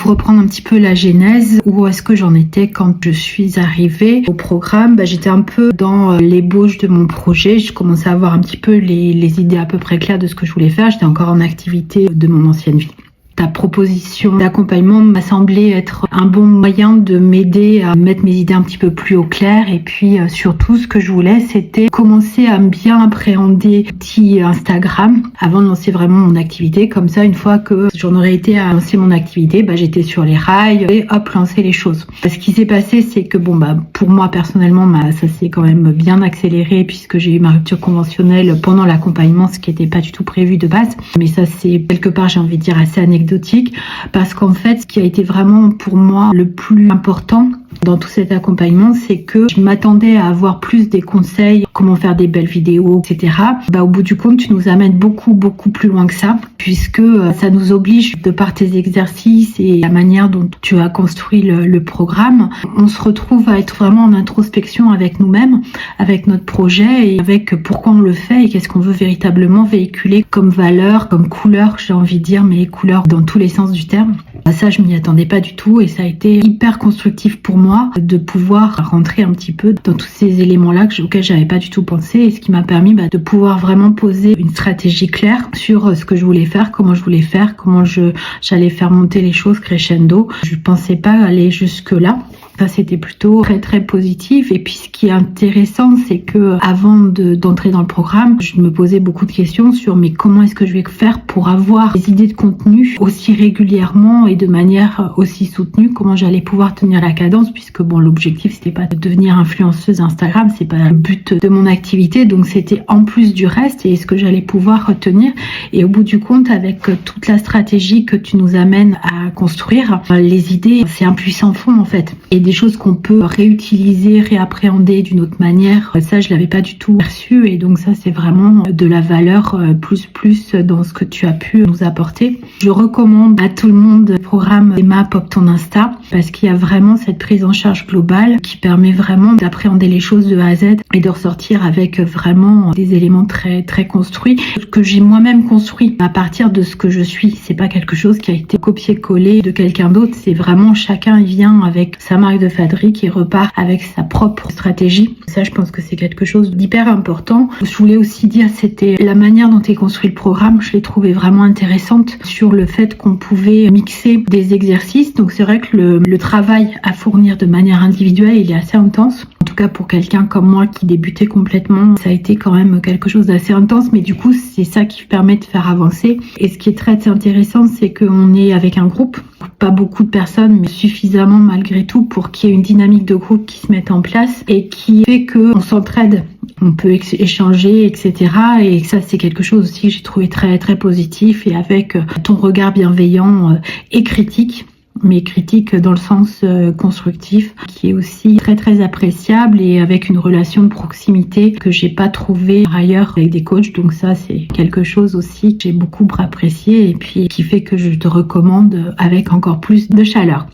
Pour reprendre un petit peu la genèse, où est-ce que j'en étais quand je suis arrivée au programme, j'étais un peu dans l'ébauche de mon projet. Je commençais à avoir un petit peu les idées à peu près claires de ce que je voulais faire. J'étais encore en activité de mon ancienne vie. Ta proposition d'accompagnement m'a semblé être un bon moyen de m'aider à mettre mes idées un petit peu plus au clair. Et puis surtout, ce que je voulais, c'était commencer à bien appréhender l'outil Instagram avant de lancer vraiment mon activité. Comme ça, une fois que j'en aurais été à lancer mon activité, j'étais sur les rails et hop, lancer les choses. Ce qui s'est passé, c'est que pour moi personnellement, ça s'est quand même bien accéléré puisque j'ai eu ma rupture conventionnelle pendant l'accompagnement, ce qui n'était pas du tout prévu de base. Mais ça, c'est quelque part, j'ai envie de dire, assez anecdotique. Parce qu'en fait, ce qui a été vraiment pour moi le plus important dans tout cet accompagnement, c'est que je m'attendais à avoir plus des conseils, comment faire des belles vidéos, etc. Au bout du compte, tu nous amènes beaucoup plus loin que ça, puisque ça nous oblige, de par tes exercices et la manière dont tu as construit le programme, on se retrouve à être vraiment en introspection avec nous-mêmes, avec notre projet et avec pourquoi on le fait et qu'est-ce qu'on veut véritablement véhiculer comme valeur, comme couleur, j'ai envie de dire, mais les couleurs dans tous les sens du terme. Ça, je m'y attendais pas du tout et ça a été hyper constructif pour moi de pouvoir rentrer un petit peu dans tous ces éléments-là auxquels j'avais pas du tout pensé et ce qui m'a permis de pouvoir vraiment poser une stratégie claire sur ce que je voulais faire, comment je voulais faire, comment j'allais faire monter les choses crescendo. Je pensais pas aller jusque-là. Ça, c'était plutôt très positif. Et puis, ce qui est intéressant, c'est que avant d'entrer dans le programme, je me posais beaucoup de questions sur mais comment est-ce que je vais faire pour avoir des idées de contenu aussi régulièrement et de manière aussi soutenue, comment j'allais pouvoir tenir la cadence, puisque l'objectif, c'était pas de devenir influenceuse Instagram, c'est pas le but de mon activité, donc c'était en plus du reste et est-ce que j'allais pouvoir retenir. Et au bout du compte, avec toute la stratégie que tu nous amènes à construire, les idées, c'est un puissant fond en fait. Et des choses qu'on peut réutiliser, réappréhender d'une autre manière. Ça, je l'avais pas du tout perçu et donc ça, c'est vraiment de la valeur plus dans ce que tu as pu nous apporter. Je recommande à tout le monde le programme Emma Pop ton Insta parce qu'il y a vraiment cette prise en charge globale qui permet vraiment d'appréhender les choses de A à Z et de ressortir avec vraiment des éléments très construits que j'ai moi-même construit à partir de ce que je suis. C'est pas quelque chose qui a été copié-collé de quelqu'un d'autre. C'est vraiment chacun vient avec sa marque de fabrique et repart avec sa propre stratégie. Ça, je pense que c'est quelque chose d'hyper important. Je voulais aussi dire, c'était la manière dont est construit le programme. Je l'ai trouvé vraiment intéressante sur le fait qu'on pouvait mixer des exercices. Donc, c'est vrai que le travail à fournir de manière individuelle, il est assez intense. En tout cas, pour quelqu'un comme moi qui débutait complètement, ça a été quand même quelque chose d'assez intense. Mais du coup, c'est ça qui permet de faire avancer. Et ce qui est très intéressant, c'est qu'on est avec un groupe. Pas beaucoup de personnes, mais suffisamment malgré tout pour qu'il y ait une dynamique de groupe qui se mette en place et qui fait qu'on s'entraide. On peut échanger, etc. Et ça, c'est quelque chose aussi que j'ai trouvé très positif et avec ton regard bienveillant et critique. Mais critique dans le sens constructif, qui est aussi très appréciable et avec une relation de proximité que j'ai pas trouvé ailleurs avec des coachs. Donc ça, c'est quelque chose aussi que j'ai beaucoup apprécié et puis qui fait que je te recommande avec encore plus de chaleur.